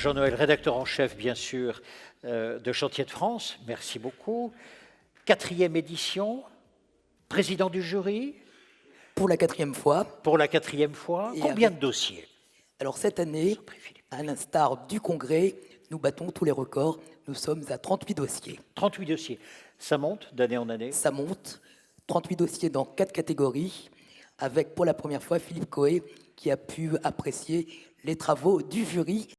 Jean-Noël, rédacteur en chef, bien sûr, de Chantier de France. Merci beaucoup. 4e édition, président du jury. Pour la 4e fois. Pour la 4e fois. Et combien de dossiers? Alors cette année, à l'instar du Congrès, nous battons tous les records. Nous sommes à 38 dossiers. 38 dossiers. Ça monte d'année en année? Ça monte. 38 dossiers dans 4 catégories, avec pour la première fois Philippe Coé qui a pu apprécier les travaux du jury.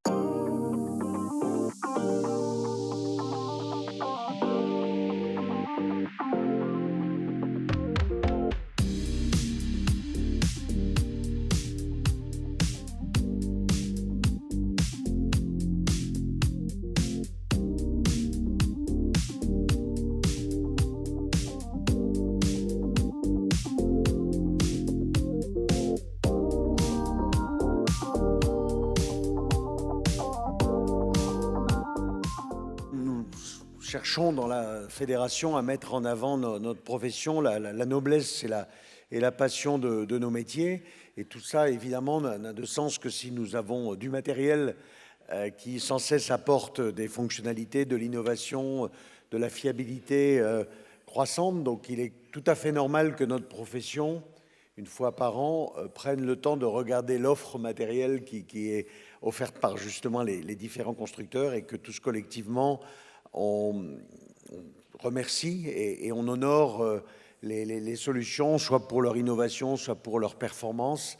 Cherchons dans la fédération à mettre en avant notre profession, la noblesse et la passion de nos métiers. Et tout ça, évidemment, n'a de sens que si nous avons du matériel qui sans cesse apporte des fonctionnalités, de l'innovation, de la fiabilité croissante. Donc il est tout à fait normal que notre profession, une fois par an, prenne le temps de regarder l'offre matérielle qui est offerte par justement les différents constructeurs et que tous collectivement, on remercie et on honore les solutions, soit pour leur innovation, soit pour leur performance.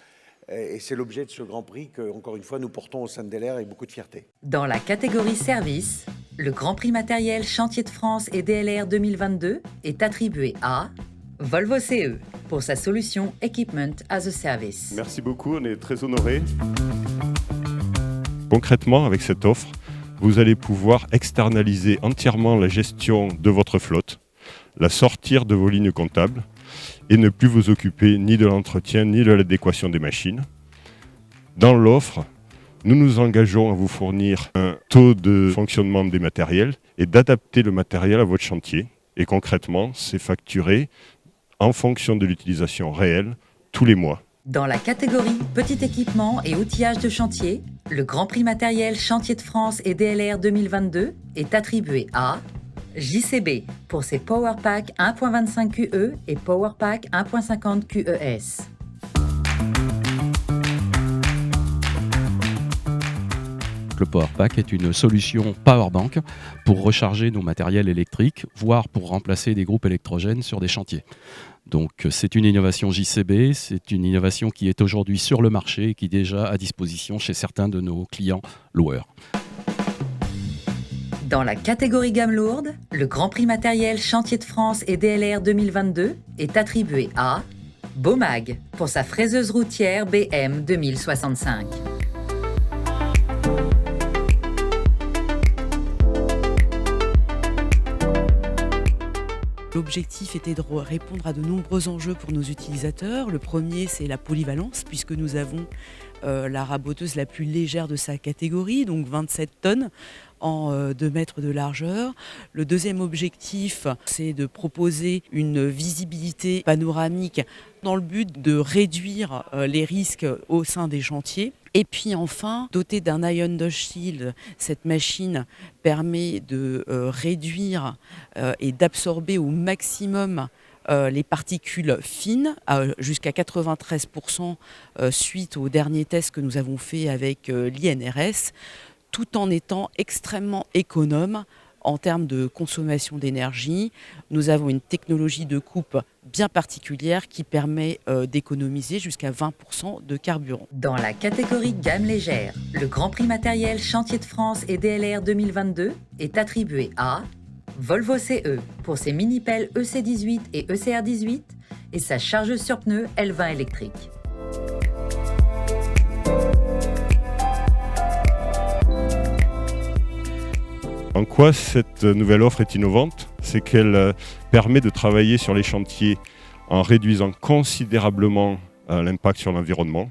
Et c'est l'objet de ce Grand Prix que, encore une fois, nous portons au sein de DLR avec beaucoup de fierté. Dans la catégorie service, le Grand Prix matériel Chantier de France et DLR 2022 est attribué à Volvo CE pour sa solution Equipment as a Service. Merci beaucoup, on est très honorés. Concrètement, avec cette offre, vous allez pouvoir externaliser entièrement la gestion de votre flotte, la sortir de vos lignes comptables et ne plus vous occuper ni de l'entretien ni de l'adéquation des machines. Dans l'offre, nous nous engageons à vous fournir un taux de fonctionnement des matériels et d'adapter le matériel à votre chantier. Et concrètement, c'est facturé en fonction de l'utilisation réelle tous les mois. Dans la catégorie Petit équipement et outillage de chantier, le Grand Prix matériel Chantier de France et DLR 2022 est attribué à JCB pour ses PowerPack 1.25 QE et PowerPack 1.50 QES. Le PowerPack est une solution powerbank pour recharger nos matériels électriques, voire pour remplacer des groupes électrogènes sur des chantiers. Donc c'est une innovation JCB, c'est une innovation qui est aujourd'hui sur le marché et qui est déjà à disposition chez certains de nos clients loueurs. Dans la catégorie gamme lourde, le Grand Prix matériel Chantier de France et DLR 2022 est attribué à Bomag pour sa fraiseuse routière BM 2065. L'objectif était de répondre à de nombreux enjeux pour nos utilisateurs. Le premier, c'est la polyvalence, puisque nous avons la raboteuse la plus légère de sa catégorie, donc 27 tonnes en 2 mètres de largeur. Le deuxième objectif, c'est de proposer une visibilité panoramique dans le but de réduire les risques au sein des chantiers. Et puis enfin, dotée d'un Ion Dodge Shield, cette machine permet de réduire et d'absorber au maximum les particules fines, jusqu'à 93% suite au dernier test que nous avons fait avec l'INRS, tout en étant extrêmement économe en termes de consommation d'énergie. Nous avons une technologie de coupe bien particulière qui permet d'économiser jusqu'à 20% de carburant. Dans la catégorie gamme légère, le Grand Prix matériel Chantier de France et DLR 2022 est attribué à Volvo CE pour ses mini-pelles EC18 et ECR18 et sa chargeuse sur pneus L20 électrique. En quoi cette nouvelle offre est innovante? C'est qu'elle permet de travailler sur les chantiers en réduisant considérablement l'impact sur l'environnement,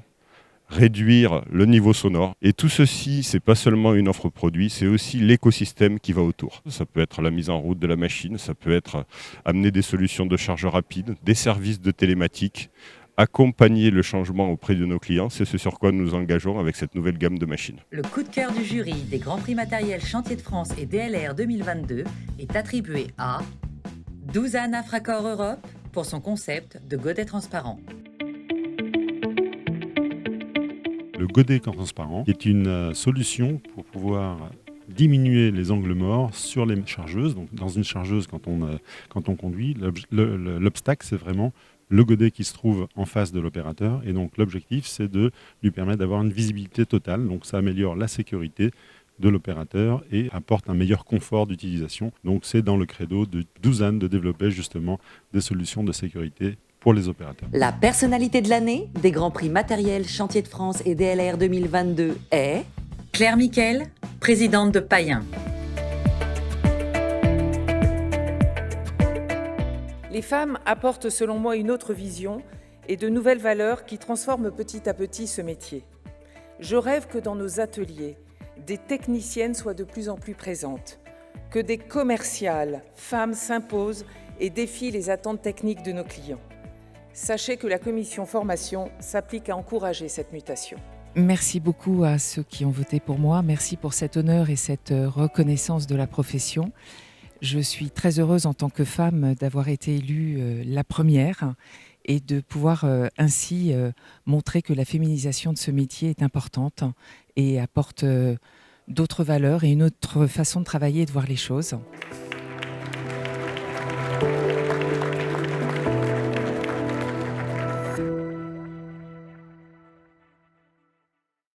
réduire le niveau sonore. Et tout ceci, c'est pas seulement une offre produit, c'est aussi l'écosystème qui va autour. Ça peut être la mise en route de la machine, ça peut être amener des solutions de charge rapide, des services de télématique, accompagner le changement auprès de nos clients. C'est ce sur quoi nous nous engageons avec cette nouvelle gamme de machines. Le coup de cœur du jury des Grands Prix matériels Chantier de France et DLR 2022 est attribué à Douzane Fracor Europe pour son concept de godet transparent. Le godet transparent est une solution pour pouvoir diminuer les angles morts sur les chargeuses. Donc, dans une chargeuse, quand on conduit, l'obstacle, c'est vraiment le godet qui se trouve en face de l'opérateur. Et donc, l'objectif, c'est de lui permettre d'avoir une visibilité totale. Donc, ça améliore la sécurité de l'opérateur et apporte un meilleur confort d'utilisation. Donc, c'est dans le credo de Douzane de développer justement des solutions de sécurité pour les opérateurs. La personnalité de l'année des Grands Prix matériels Chantier de France et DLR 2022 est Claire Miquel, présidente de Payen. Les femmes apportent selon moi une autre vision et de nouvelles valeurs qui transforment petit à petit ce métier. Je rêve que dans nos ateliers, des techniciennes soient de plus en plus présentes, que des commerciales femmes s'imposent et défient les attentes techniques de nos clients. Sachez que la commission formation s'applique à encourager cette mutation. Merci beaucoup à ceux qui ont voté pour moi. Merci pour cet honneur et cette reconnaissance de la profession. Je suis très heureuse en tant que femme d'avoir été élue la première et de pouvoir ainsi montrer que la féminisation de ce métier est importante et apporte d'autres valeurs et une autre façon de travailler et de voir les choses.